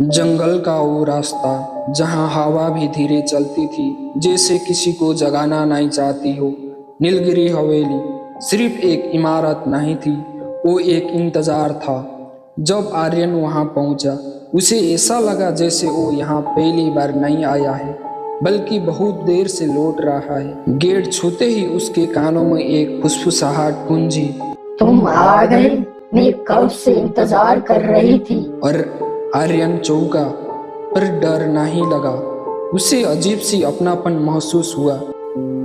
जंगल का वो रास्ता जहाँ हवा भी धीरे चलती थी, जैसे किसी को जगाना नहीं चाहती हो। नीलगिरी हवेली सिर्फ एक इमारत नहीं थी, वो एक इंतजार था। जब आर्यन वहाँ पहुँचा, उसे ऐसा लगा जैसे वो यहाँ पहली बार नहीं आया है, बल्कि बहुत देर से लौट रहा है। गेट छूते ही उसके कानों में एक फुसफुसाहट गूंजी। तुम आ गए, मैं कब से इंतजार कर रही थी। और आर्यन चौंका, पर डर नहीं लगा। उसे अजीब सी अपनापन महसूस हुआ।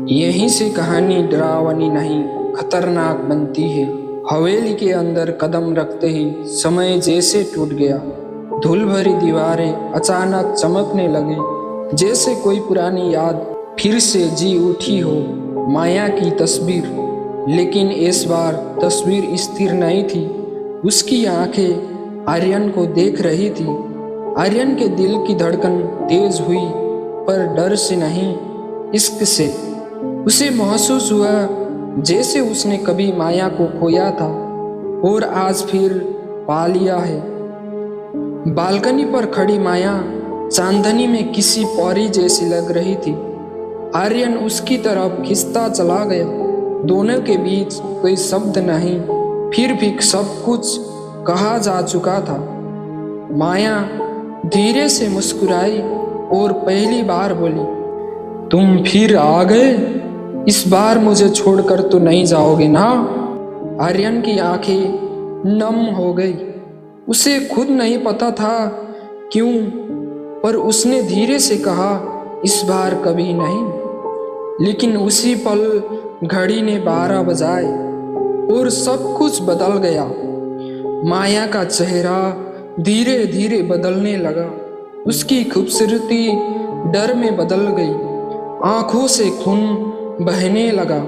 यहीं से कहानी डरावनी नहीं, खतरनाक बनती है। हवेली के अंदर कदम रखते ही समय जैसे टूट गया। धूल भरी दीवारें अचानक चमकने लगी, जैसे कोई पुरानी याद फिर से जी उठी हो। माया की तस्वीर, लेकिन इस बार तस्वीर स्थिर नहीं थी। उसकी आंखें आर्यन को देख रही थी। आर्यन के दिल की धड़कन तेज हुई, पर डर से नहीं, इश्क से। उसे महसूस हुआ जैसे उसने कभी माया को खोया था और आज फिर पा लिया है। बालकनी पर खड़ी माया चांदनी में किसी परी जैसी लग रही थी। आर्यन उसकी तरफ खिंचता चला गया। दोनों के बीच कोई शब्द नहीं, फिर भी सब कुछ कहा जा चुका था। माया धीरे से मुस्कुराई और पहली बार बोली, तुम फिर आ गए। इस बार मुझे छोड़कर तो नहीं जाओगे ना। आर्यन की आंखें नम हो गई। उसे खुद नहीं पता था क्यों, पर उसने धीरे से कहा, इस बार कभी नहीं। लेकिन उसी पल घड़ी ने 12 बजाए और सब कुछ बदल गया। माया का चेहरा धीरे धीरे बदलने लगा। उसकी खूबसूरती डर में बदल गई। आंखों से खून बहने लगा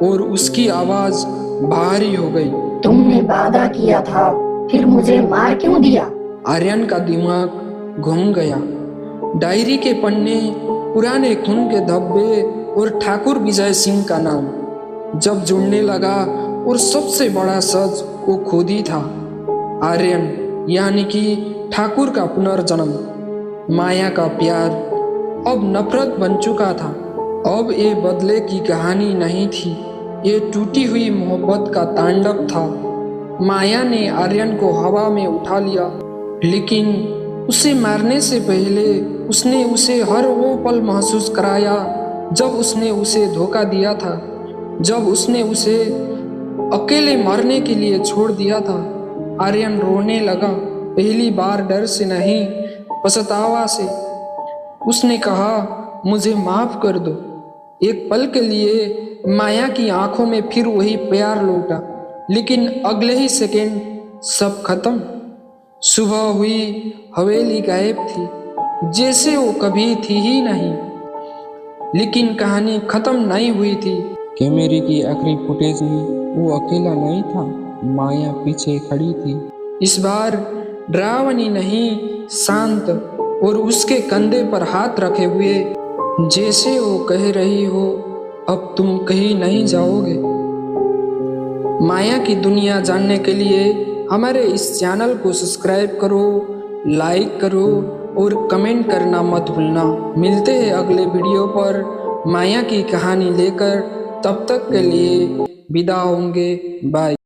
और उसकी आवाज भारी हो गई। तुमने वादा किया था, फिर मुझे मार क्यों दिया। आर्यन का दिमाग घूम गया। डायरी के पन्ने, पुराने खून के धब्बे और ठाकुर विजय सिंह का नाम जब जुड़ने लगा, और सबसे बड़ा सच वो खुद ही था। आर्यन यानी कि ठाकुर का पुनर्जन्म। माया का प्यार अब नफरत बन चुका था। अब ये बदले की कहानी नहीं थी, ये टूटी हुई मोहब्बत का तांडव था। माया ने आर्यन को हवा में उठा लिया, लेकिन उसे मारने से पहले उसने उसे हर वो पल महसूस कराया जब उसने उसे धोखा दिया था, जब उसने उसे अकेले मरने के लिए छोड़ दिया था। आर्यन रोने लगा, पहली बार डर से नहीं, पछतावा से। उसने कहा, मुझे माफ कर दो। एक पल के लिए माया की आंखों में फिर वही प्यार लौटा, लेकिन अगले ही सेकेंड सब खत्म। सुबह हुई, हवेली गायब थी, जैसे वो कभी थी ही नहीं। लेकिन कहानी खत्म नहीं हुई थी। कैमरे की आखिरी फुटेज में वो अकेला नहीं था, माया पीछे खड़ी थी। इस बार डरावनी नहीं, शांत, और उसके कंधे पर हाथ रखे हुए, जैसे वो कह रही हो, अब तुम कहीं नहीं जाओगे। माया की दुनिया जानने के लिए हमारे इस चैनल को सब्सक्राइब करो, लाइक करो और कमेंट करना मत भूलना। मिलते हैं अगले वीडियो पर माया की कहानी लेकर। तब तक के लिए विदा होंगे, बाय।